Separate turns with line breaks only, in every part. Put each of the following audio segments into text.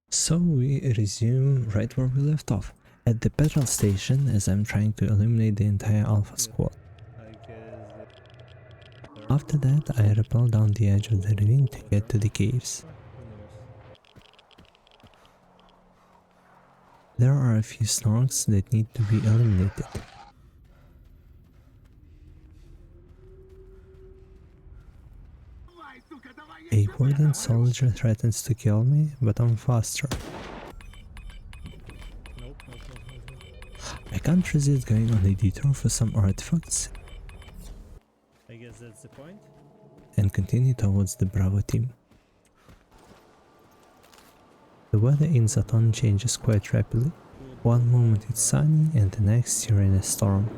So we resume right where we left off, at the petrol station, as I'm trying to eliminate the entire Alpha squad. After that, I rappel down the edge of the ravine to get to the caves. There are a few snorks that need to be eliminated. A warden soldier threatens to kill me, but I'm faster. I can't resist going on a detour for some artifacts
I guess that's the point.
and continue towards the Bravo team. The weather in Zaton changes quite rapidly. One moment it's sunny and the next you're in a storm.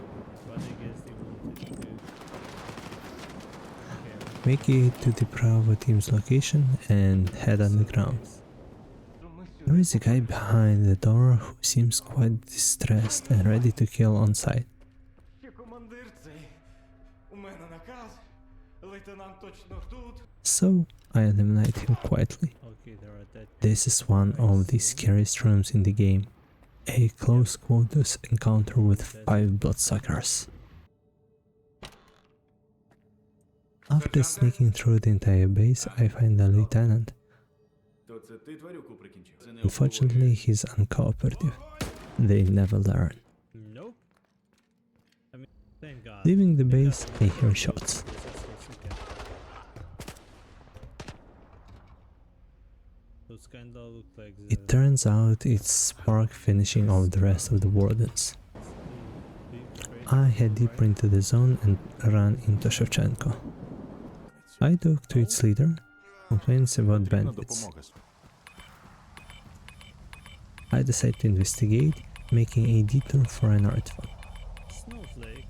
But I guess they wanted to.
Make it to the Bravo team's location and head underground. There is a guy behind the door who seems quite distressed and ready to kill on sight. So I eliminate him quietly.
Okay, there are that.
This is one of the scariest rooms in the game. A close quarters encounter with 5 bloodsuckers. After sneaking through the entire base, I find the lieutenant. Unfortunately, he's uncooperative. They never learn.
Nope. I mean, thank God.
Leaving the base, I hear shots.
Those kinda look like
It turns out it's Spark finishing off the rest of the wardens. I head deeper into the zone and run into S.t.a.l.k.e.r. I talk to its leader, complains about bandits. I decide to investigate, making a detour for an artifact.
Snowflake.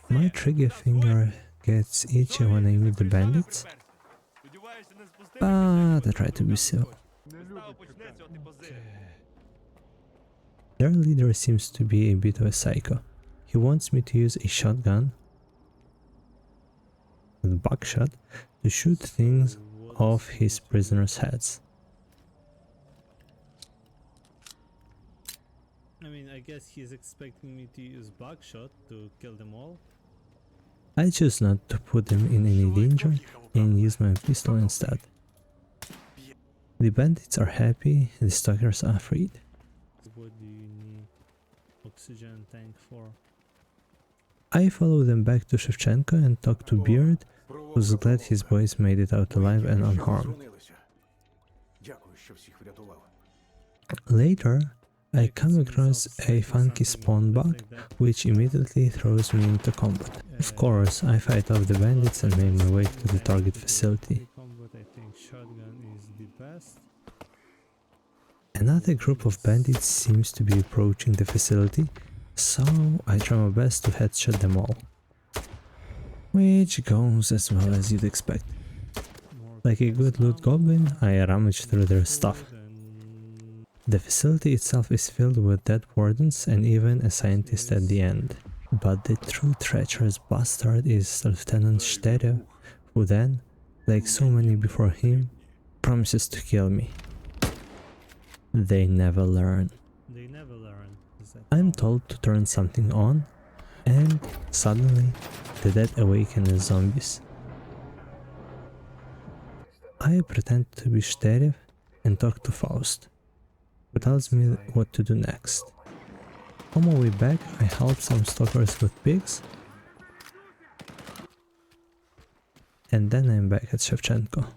My trigger finger gets itchy when I meet the bandits, but I try to be civil. Their leader seems to be a bit of a psycho. He wants me to use a shotgun with buckshot to shoot things off his prisoners' heads.
I mean, I guess he's expecting me to use buckshot to kill them all.
I choose not to put them in any danger and use my pistol instead. The bandits are happy, the stalkers are freed.
What do you need oxygen tank for?
I follow them back to S.t.a.l.k.e.r and talk to Beard, who's glad his boys made it out alive and unharmed. Later, I come across a funky spawn bug, which immediately throws me into combat. Of course, I fight off the bandits and make my way to the target facility.
Combat, I think shotgun is the best.
Another group of bandits seems to be approaching the facility, so I try my best to headshot them all. Which goes as well as you'd expect. Like a good loot goblin, I rummage through their stuff. The facility itself is filled with dead wardens and even a scientist at the end. But the true treacherous bastard is Lieutenant s.t.a.l.k.e.r, who then, like so many before him, promises to kill me. They never learn.
They never learn.
I'm told to turn something on, and suddenly the dead awaken as zombies. I pretend to be s.t.a.l.k.e.r and talk to Faust, who tells me what to do next. On my way back, I help some stalkers with pigs, and then I'm back at S.t.a.l.k.e.r.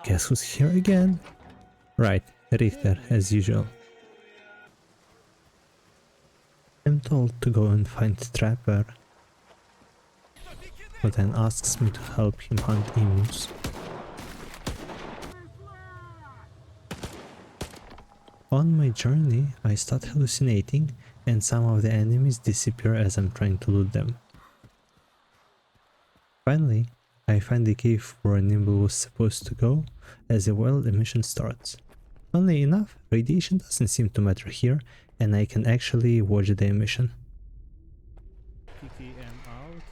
Guess who's here again? Right, Richter, as usual. I'm told to go and find Trapper, who then asks me to help him hunt emus. On my journey, I start hallucinating, and some of the enemies disappear as I'm trying to loot them. Finally, I find the cave where Nimble was supposed to go, as a wild emission starts. Funnily enough, radiation doesn't seem to matter here, and I can actually watch the emission.
PKM out.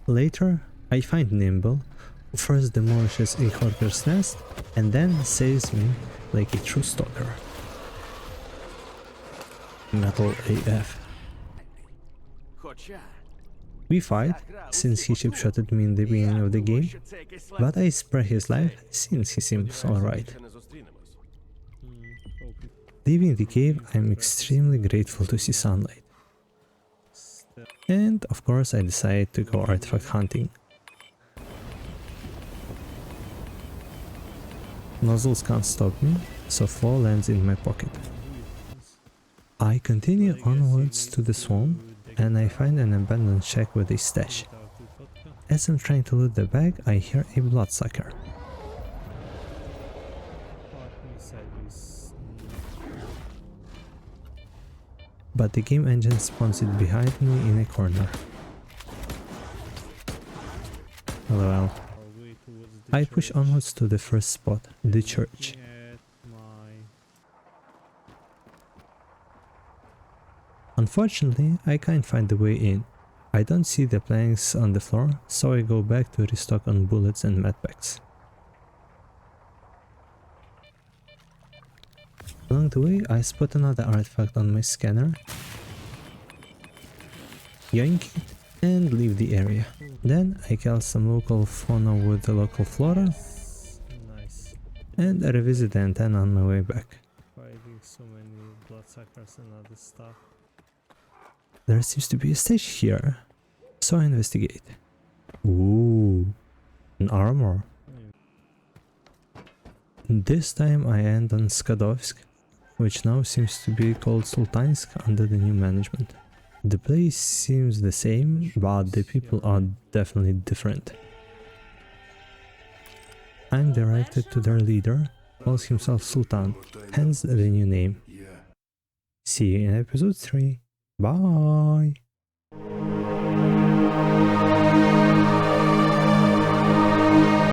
Later, I find Nimble, first demolishes a Horker's nest and then saves me like a true stalker. Metal AF. We fight, since he chip-shotted me in the beginning of the game, but I spare his life since he seems alright. Leaving the cave, I'm extremely grateful to see sunlight. And of course I decide to go artifact hunting. Nozzles can't stop me, so flow lands in my pocket. I continue onwards to the swamp and I find an abandoned shack with a stash. As I'm trying to loot the bag, I hear a bloodsucker. But the game engine spawns it behind me in a corner. LOL. I push onwards to the first spot, the church. Unfortunately, I can't find the way in. I don't see the planks on the floor, so I go back to restock on bullets and medpacks. Along the way, I spot another artifact on my scanner, yoink it, and leave the area. Then I kill some local fauna with the local flora, and I revisit the antenna on my way back.
Fighting so many bloodsuckers and other stuff.
There seems to be a stage here, so I investigate. Ooh, an armor. This time I end on Skadovsk, which now seems to be called Sultansk under the new management. The place seems the same, but the people are definitely different. I'm directed to their leader, calls himself Sultan, hence the new name. See you in episode 3. Bye!